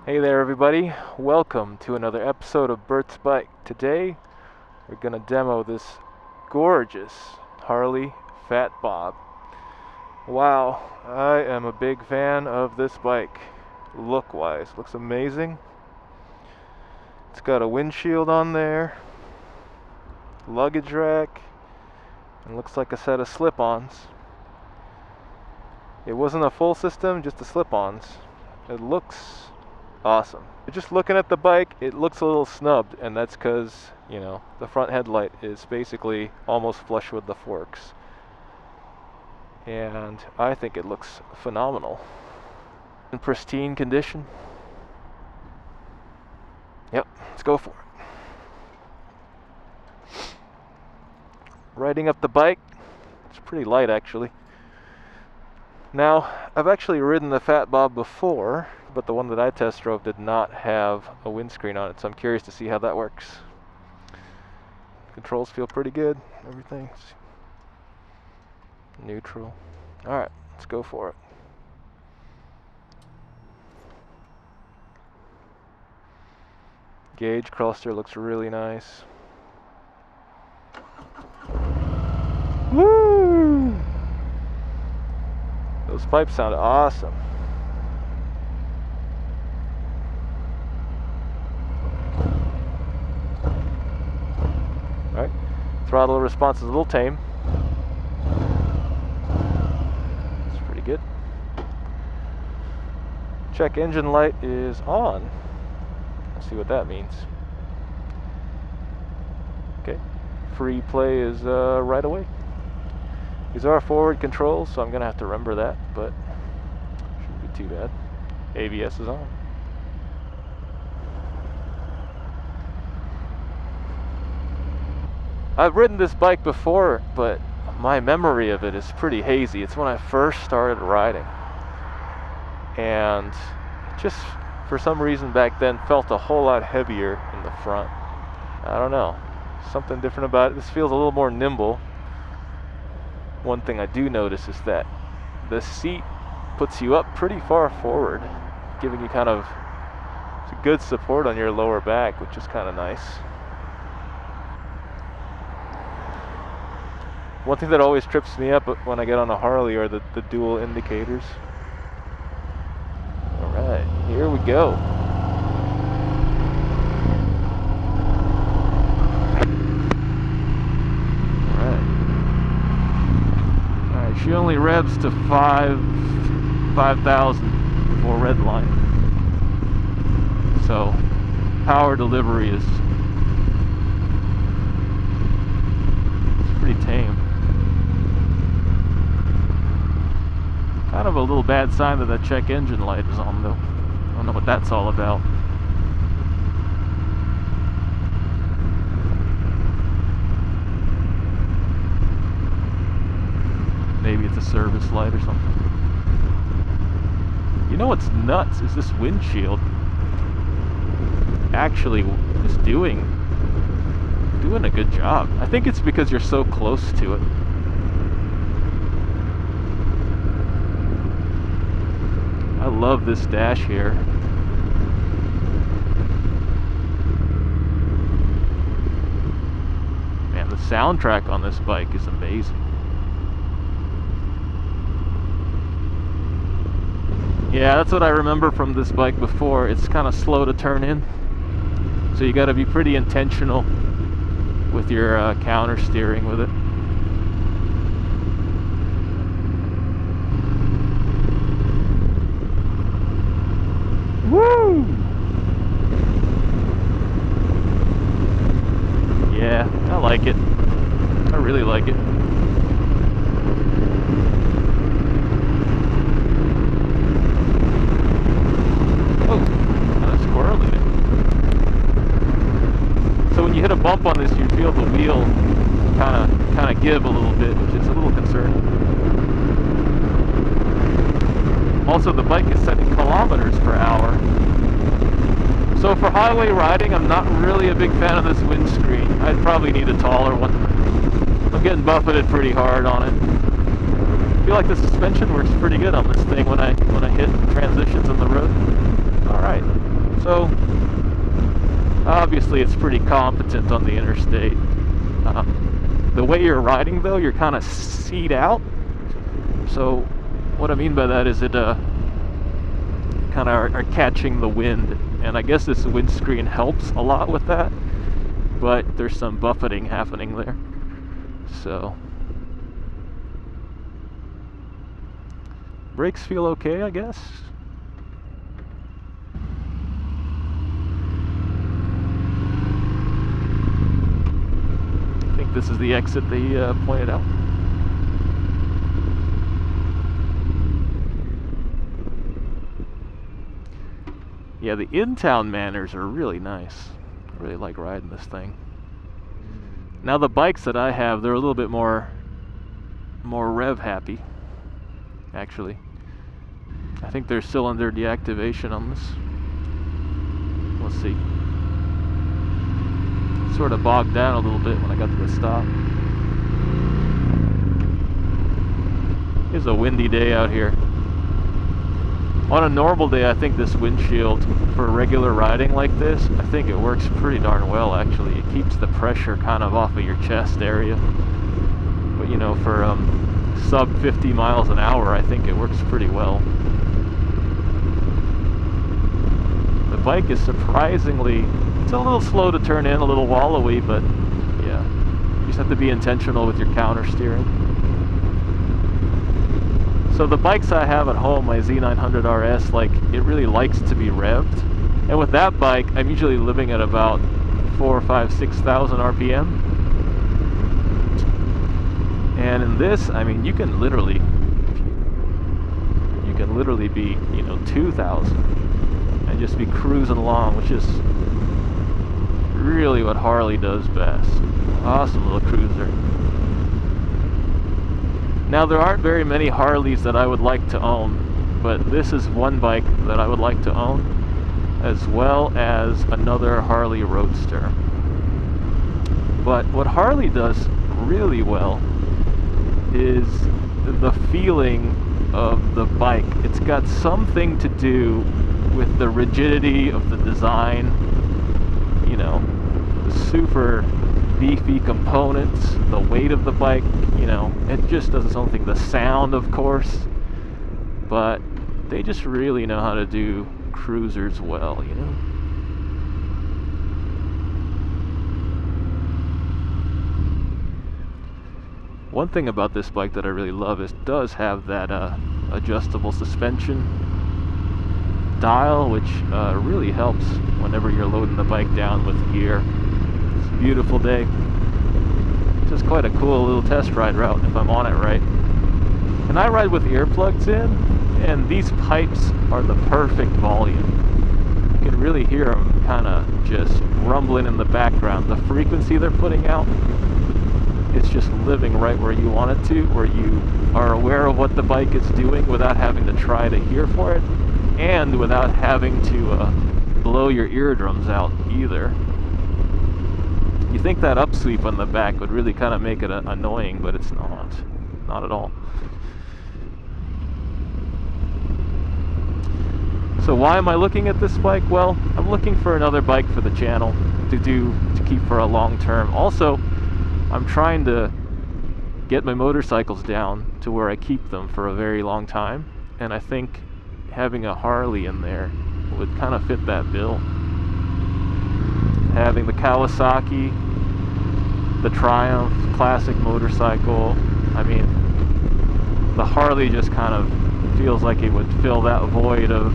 Hey there everybody, welcome to another episode of Bert's Bike. Today we're going to demo this gorgeous Harley Fat Bob. Wow, I am a big fan of this bike. Look-wise, looks amazing. It's got a windshield on there, luggage rack, and looks like a set of slip-ons. It wasn't a full system, just the slip-ons. It looks awesome. Just looking at the bike, it looks a little snubbed, and that's because, the front headlight is basically almost flush with the forks. And I think it looks phenomenal. In pristine condition. Yep, let's go for it. Riding up the bike, it's pretty light actually. Now, I've actually ridden the Fat Bob before, but the one that I test drove did not have a windscreen on it, so I'm curious to see how that works. Controls feel pretty good, everything's neutral. Alright, let's go for it. Gauge cluster looks really nice. Woo! Those pipes sound awesome. Alright, throttle response is a little tame. It's pretty good. Check engine light is on. Let's see what that means. Okay, free play is right away. These are forward controls, so I'm going to have to remember that, but shouldn't be too bad. ABS is on. I've ridden this bike before, but my memory of it is pretty hazy. It's when I first started riding. And it just, for some reason back then, felt a whole lot heavier in the front. I don't know. Something different about it. This feels a little more nimble. One thing I do notice is that the seat puts you up pretty far forward, giving you kind of good support on your lower back, which is kind of nice. One thing that always trips me up when I get on a Harley are the dual indicators. Alright, here we go. She only revs to 5,000 before red line. So, power delivery is pretty tame. Kind of a little bad sign that that check engine light is on though. I don't know what that's all about. Maybe it's a service light or something. You know what's nuts is this windshield actually is doing a good job. I think it's because you're so close to it. I love this dash here. Man, the soundtrack on this bike is amazing. Yeah, that's what I remember from this bike before. It's kind of slow to turn in, so you got to be pretty intentional with your counter steering with it. Woo! Yeah, I like it. I really like it. So when you hit a bump on this, you feel the wheel kind of give a little bit, which is a little concerning. Also, the bike is set in kilometers per hour. So for highway riding, I'm not really a big fan of this windscreen. I'd probably need a taller one. I'm getting buffeted pretty hard on it. I feel like the suspension works pretty good on this thing when I hit transitions on the road. All right. obviously it's pretty competent on the interstate. The way you're riding though, you're kind of seat out. So what I mean by that is it kind of are catching the wind, and I guess this windscreen helps a lot with that, but there's some buffeting happening there. So brakes feel okay, I guess. I think this is the exit they pointed out. Yeah, the in-town manners are really nice. I really like riding this thing. Now the bikes that I have, they're a little bit more rev happy, actually. I think they're still under deactivation on this. Let's see. Sort of bogged down a little bit when I got to the stop. It's a windy day out here. On a normal day, I think this windshield for regular riding like this, I think it works pretty darn well, actually. It keeps the pressure kind of off of your chest area. But you know, for sub 50 miles an hour, I think it works pretty well. The bike is surprisingly, it's a little slow to turn in, a little wallowy, but yeah, you just have to be intentional with your counter steering. So the bikes I have at home, my Z900 RS, like, it really likes to be revved. And with that bike, I'm usually living at about 4,000, 5,000, 6,000 RPM. And in this, I mean, you can literally be, you know, 2,000 and just be cruising along, which is really what Harley does best. Awesome little cruiser. Now, there aren't very many Harleys that I would like to own, but this is one bike that I would like to own, as well as another Harley Roadster. But what Harley does really well is the feeling of the bike. It's got something to do with the rigidity of the design, you know, the super beefy components, the weight of the bike, you know, it just does its own thing. The sound, of course, but they just really know how to do cruisers well, you know. One thing about this bike that I really love is it does have that adjustable suspension dial, which really helps whenever you're loading the bike down with gear. It's a beautiful day. It's just quite a cool little test ride route if I'm on it right. And I ride with earplugs in, and these pipes are the perfect volume. You can really hear them kind of just rumbling in the background. The frequency they're putting out, it's just living right where you want it to, where you are aware of what the bike is doing without having to try to hear for it, and without having to blow your eardrums out either. You think that upsweep on the back would really kind of make it annoying, but it's not at all. So why am I looking at this bike? Well, I'm looking for another bike for the channel to keep for a long term. Also, I'm trying to get my motorcycles down to where I keep them for a very long time, and I think having a Harley in there would kind of fit that bill. Having the Kawasaki, the Triumph classic motorcycle, I mean, the Harley just kind of feels like it would fill that void of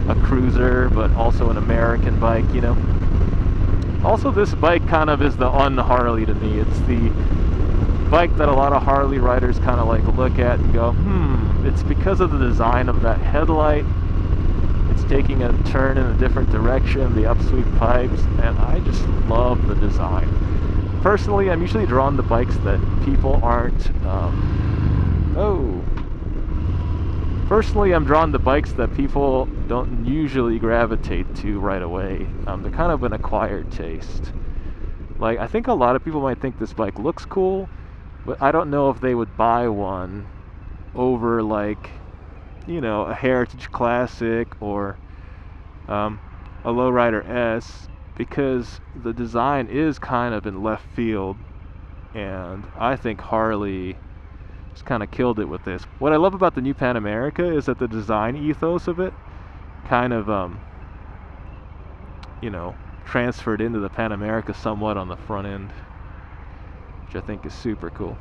a cruiser, but also an American bike, you know. Also, this bike kind of is the un-Harley to me. It's the bike that a lot of Harley riders kind of like look at and go, it's because of the design of that headlight. It's taking a turn in a different direction, the upsweep pipes, and I just love the design. Personally, I'm usually drawn to bikes that people aren't, Personally, I'm drawn to bikes that people don't usually gravitate to right away. They're kind of an acquired taste. Like, I think a lot of people might think this bike looks cool, but I don't know if they would buy one over, like, you know, a Heritage Classic or a Lowrider S, because the design is kind of in left field, and I think Harley just kind of killed it with this. What I love about the new Pan America is that the design ethos of it kind of, you know, transferred into the Pan America somewhat on the front end, which I think is super cool.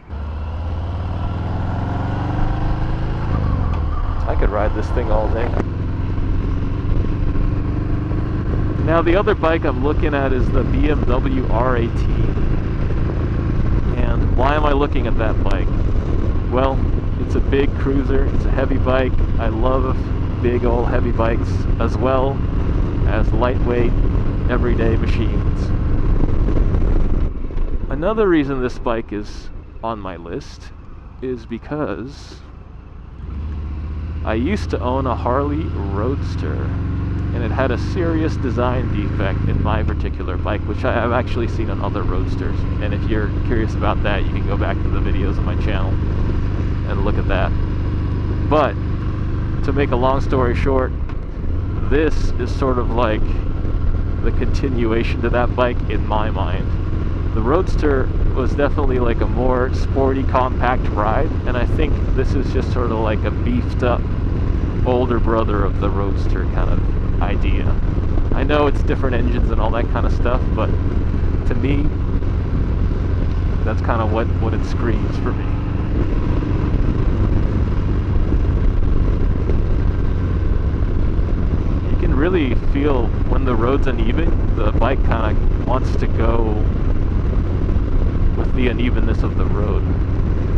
I could ride this thing all day. Now the other bike I'm looking at is the BMW R18. And why am I looking at that bike? Well, it's a big cruiser, it's a heavy bike. I love big old heavy bikes as well as lightweight everyday machines. Another reason this bike is on my list is because I used to own a Harley Roadster, and it had a serious design defect in my particular bike, which I have actually seen on other Roadsters. And if you're curious about that, you can go back to the videos on my channel and look at that. But to make a long story short, this is sort of like the continuation to that bike in my mind. The Roadster was definitely like a more sporty, compact ride, and I think this is just sort of like a beefed up older brother of the Roadster kind of idea. I know it's different engines and all that kind of stuff, but to me, that's kind of what it screams for me. You can really feel when the road's uneven, the bike kind of wants to go with the unevenness of the road.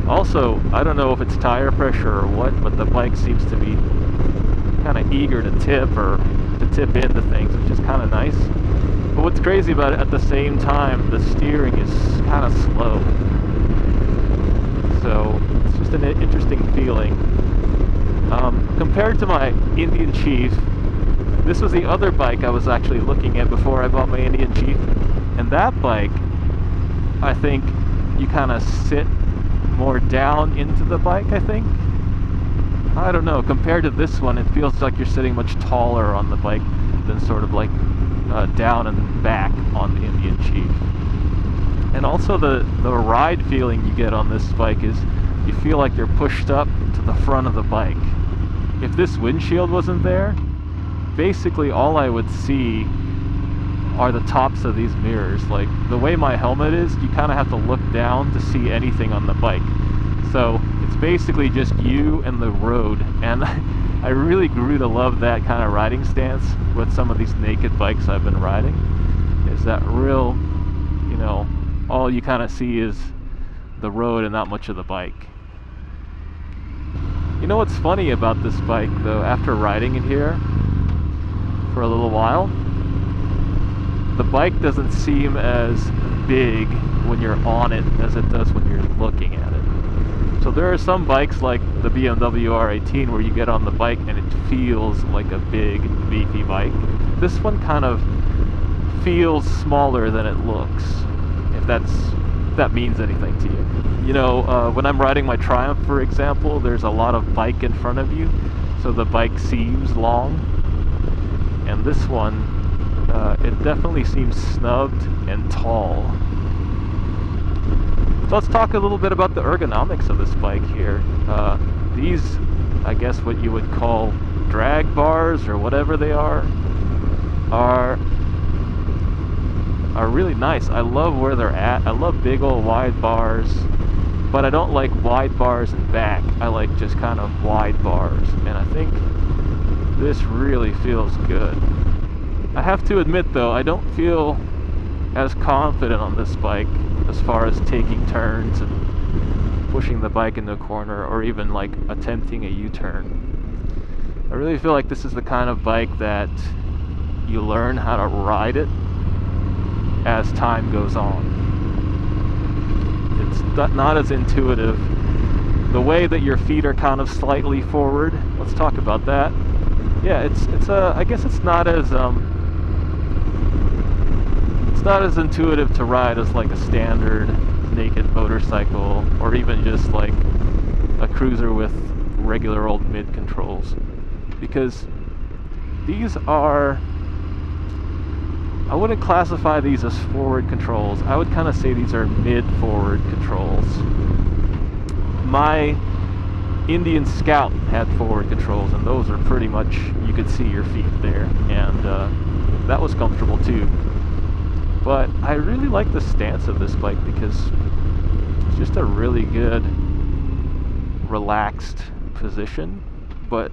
Also, I don't know if it's tire pressure or what, but the bike seems to be kind of eager to tip or to tip into things, which is kind of nice. But what's crazy about it, at the same time, the steering is kind of slow. So it's just an interesting feeling. Compared to my Indian Chief, this was the other bike I was actually looking at before I bought my Indian Chief, and that bike, I think you kind of sit more down into the bike, I think. I don't know, compared to this one, it feels like you're sitting much taller on the bike than sort of like down and back on the Indian Chief. And also the ride feeling you get on this bike is you feel like you're pushed up to the front of the bike. If this windshield wasn't there, basically all I would see are the tops of these mirrors. Like the way my helmet is, you kind of have to look down to see anything on the bike. So it's basically just you and the road, and I really grew to love that kind of riding stance with some of these naked bikes I've been riding. Is that real, you know, all you kind of see is the road and not much of the bike. You know what's funny about this bike though, after riding it here for a little while, the bike doesn't seem as big when you're on it as it does when you're looking at it. So there are some bikes like the BMW R18 where you get on the bike and it feels like a big, beefy bike. This one kind of feels smaller than it looks, if that means anything to you. You know, when I'm riding my Triumph, for example, there's a lot of bike in front of you, so the bike seems long. And this one, it definitely seems snubbed and tall. So let's talk a little bit about the ergonomics of this bike here. These, I guess what you would call drag bars or whatever they are really nice. I love where they're at. I love big old wide bars, but I don't like wide bars in back. I like just kind of wide bars, and I think this really feels good. I have to admit though, I don't feel as confident on this bike as far as taking turns and pushing the bike into a corner or even like attempting a U-turn. I really feel like this is the kind of bike that you learn how to ride it as time goes on. It's not as intuitive. The way that your feet are kind of slightly forward, let's talk about that. Yeah, I guess it's not as intuitive to ride as like a standard naked motorcycle or even just like a cruiser with regular old mid controls, because these are, I wouldn't classify these as forward controls. I would kind of say these are mid-forward controls. My Indian Scout had forward controls, and those are pretty much, you could see your feet there, and that was comfortable too. But I really like the stance of this bike because it's just a really good, relaxed position, but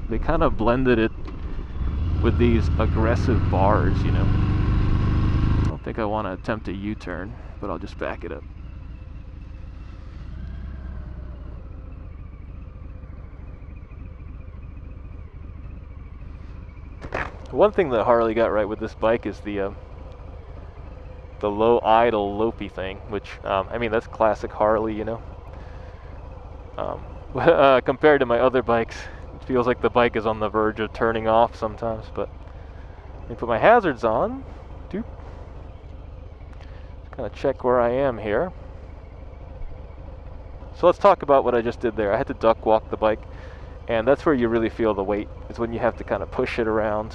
they kind of blended it with these aggressive bars, you know. I don't think I want to attempt a U-turn, but I'll just back it up. One thing that Harley got right with this bike is the low idle lopey thing, which I mean, that's classic Harley, you know. Compared to my other bikes, it feels like the bike is on the verge of turning off sometimes. But let me put my hazards on. Doop. Just kind of check where I am here. So let's talk about what I just did there. I had to duck walk the bike, and that's where you really feel the weight. It's when you have to kind of push it around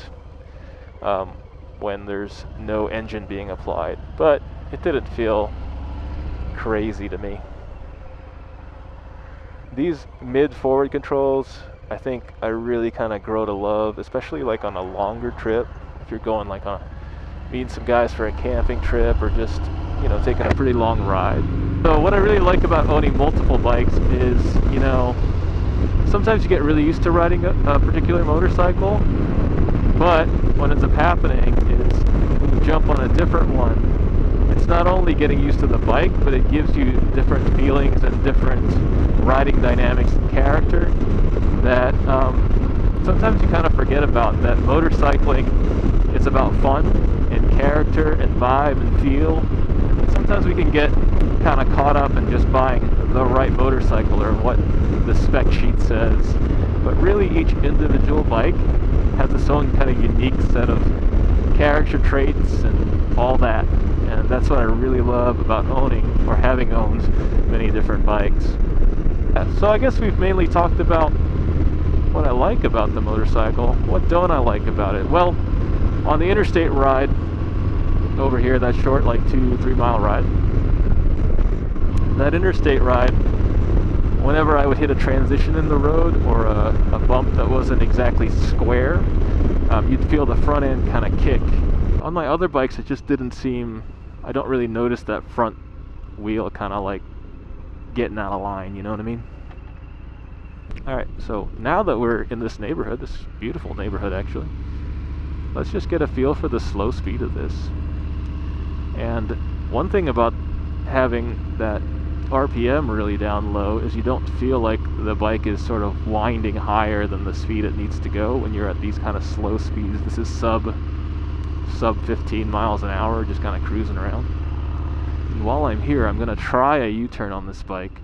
when there's no engine being applied. But it didn't feel crazy to me. These mid-forward controls, I think I really kind of grow to love, especially like on a longer trip. If you're going like on meeting some guys for a camping trip, or just, you know, taking a pretty long ride. So what I really like about owning multiple bikes is, you know, sometimes you get really used to riding a particular motorcycle, but what ends up happening is when you jump on a different one, it's not only getting used to the bike, but it gives you different feelings and different riding dynamics and character that sometimes you kind of forget about. That motorcycling, it's about fun and character and vibe and feel. And sometimes we can get kind of caught up in just buying the right motorcycle or what the spec sheet says. But really each individual bike has its own kind of unique set of character traits and all that. And that's what I really love about owning, or having owned, many different bikes. So I guess we've mainly talked about what I like about the motorcycle. What don't I like about it? Well, on the interstate ride over here, that short, like 2-3 mile ride, that interstate ride, whenever I would hit a transition in the road or a bump that wasn't exactly square, you'd feel the front end kind of kick. On my other bikes, it just didn't seem, I don't really notice that front wheel kind of like getting out of line, you know what I mean? Alright, so now that we're in this neighborhood, this beautiful neighborhood actually, let's just get a feel for the slow speed of this. And one thing about having that RPM really down low is you don't feel like the bike is sort of winding higher than the speed it needs to go when you're at these kind of slow speeds. This is sub 15 miles an hour, just kind of cruising around. And while I'm here, I'm going to try a U-turn on this bike,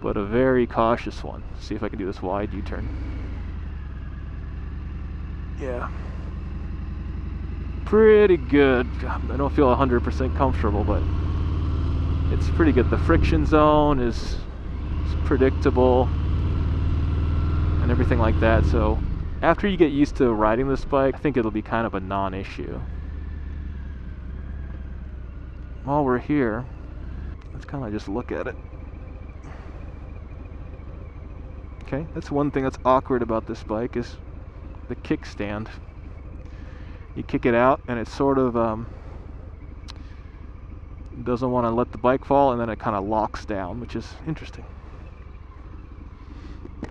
but a very cautious one. See if I can do this wide U-turn. Yeah. Pretty good. I don't feel 100% comfortable, but it's pretty good. The friction zone is predictable and everything like that. So after you get used to riding this bike, I think it'll be kind of a non-issue. While we're here, let's kind of just look at it. Okay, that's one thing that's awkward about this bike is the kickstand. You kick it out and it sort of doesn't want to let the bike fall, and then it kind of locks down, which is interesting.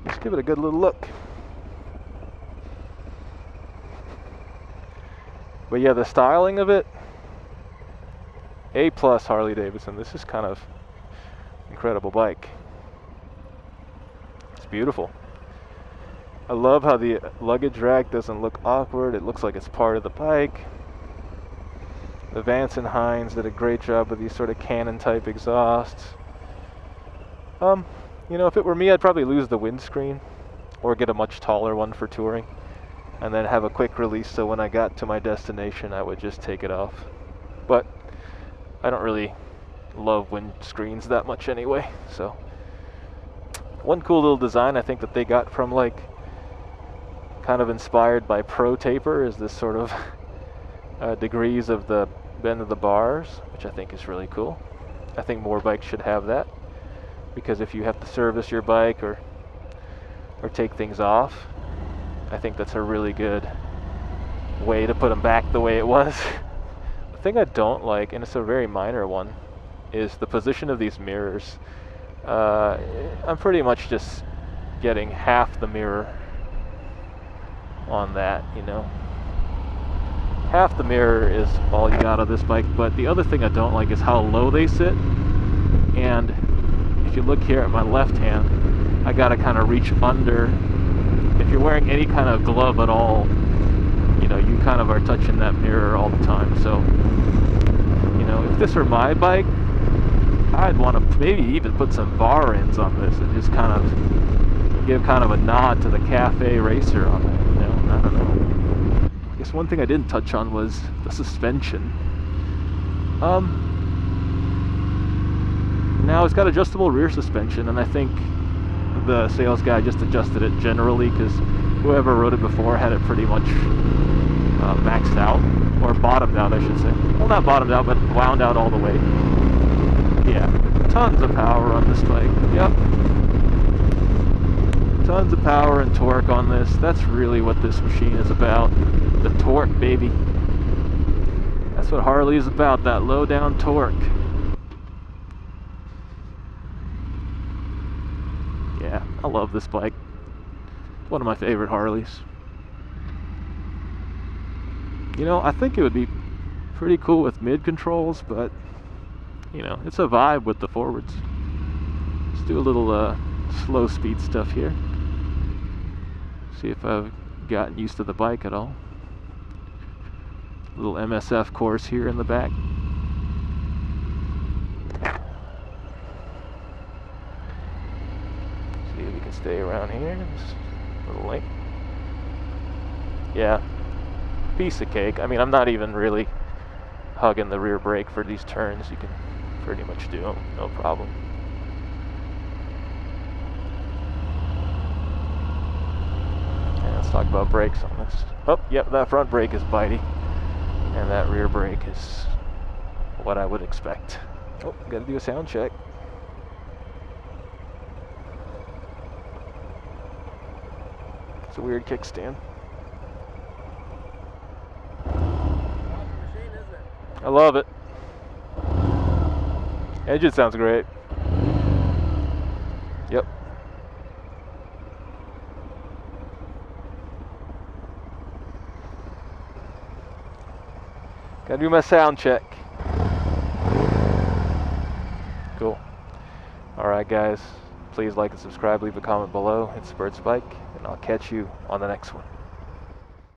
Let's give it a good little look. But yeah, the styling of it, A+ Harley Davidson. This is kind of incredible bike. It's beautiful. I love how the luggage rack doesn't look awkward. It looks like it's part of the bike. The Vance and Hines did a great job with these sort of cannon type exhausts. You know, if it were me, I'd probably lose the windscreen or get a much taller one for touring and then have a quick release so when I got to my destination I would just take it off. But I don't really love windscreens that much anyway, so one cool little design I think that they got from, like, kind of inspired by Pro Taper, is this sort of degrees of the bend of the bars, which I think is really cool. I think more bikes should have that, because if you have to service your bike or take things off, I think that's a really good way to put them back the way it was. The thing I don't like, and it's a very minor one, is the position of these mirrors. I'm pretty much just getting half the mirror on that, you know. Half the mirror is all you got on this bike, but the other thing I don't like is how low they sit. And if you look here at my left hand, I gotta kind of reach under. If you're wearing any kind of glove at all, you know, you kind of are touching that mirror all the time. So, you know, if this were my bike, I'd want to maybe even put some bar ends on this and just kind of give kind of a nod to the cafe racer on it, you know. I don't know. I guess one thing I didn't touch on was the suspension. Now it's got adjustable rear suspension, and I think the sales guy just adjusted it generally because whoever rode it before had it pretty much maxed out, or bottomed out, I should say. Well, not bottomed out, but wound out all the way. Yeah, tons of power on this bike. Yep. Tons of power and torque on this. That's really what this machine is about. The torque, baby. That's what Harley is about, that low down torque. Yeah, I love this bike. One of my favorite Harleys. You know, I think it would be pretty cool with mid controls, but you know, it's a vibe with the forwards. Let's do a little slow speed stuff here. See if I've gotten used to the bike at all. Little MSF course here in the back. See if we can stay around here. This little link. Yeah, piece of cake. I mean, I'm not even really hugging the rear brake for these turns. You can pretty much do them, no problem. And let's talk about brakes on this. Oh, yep, that front brake is bitey, and that rear brake is what I would expect. Oh, gotta do a sound check. It's a weird kickstand. I love it. Engine sounds great. Yep. Gotta do my sound check. Cool. Alright guys, please like and subscribe, leave a comment below. It's Bert's Bike, and I'll catch you on the next one.